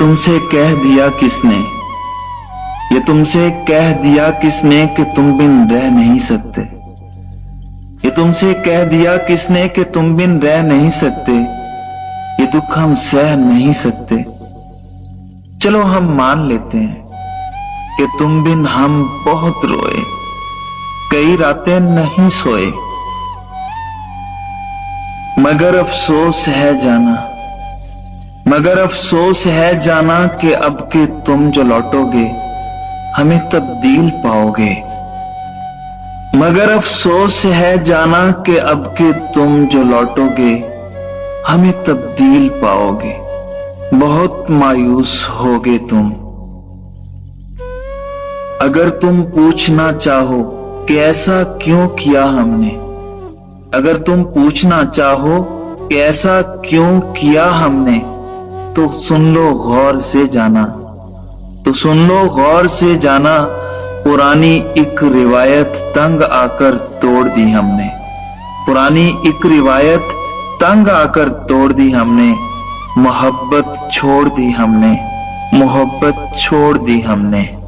तुमसे कह दिया किसने, ये तुमसे कह दिया किसने कि तुम बिन रह नहीं सकते। ये तुमसे कह दिया किसने कि तुम बिन रह नहीं सकते। ये दुख हम सह नहीं सकते। चलो हम मान लेते हैं कि तुम बिन हम बहुत रोए, कई रातें नहीं सोए। मगर अफसोस है जाना, मगर अफसोस है जाना कि अब के तुम जो लौटोगे हमें तब्दील पाओगे। मगर अफसोस है जाना कि अब के तुम जो लौटोगे हमें तब्दील पाओगे। बहुत मायूस होगे तुम। अगर तुम पूछना चाहो कि ऐसा क्यों किया हमने, अगर तुम पूछना चाहो कि ऐसा क्यों किया हमने, तो सुन लो गौर से जाना, तो सुन लो गौर से जाना। पुरानी एक रिवायत तंग आकर तोड़ दी हमने, पुरानी एक रिवायत तंग आकर तोड़ दी हमने। मोहब्बत छोड़ दी हमने, मोहब्बत छोड़ दी हमने।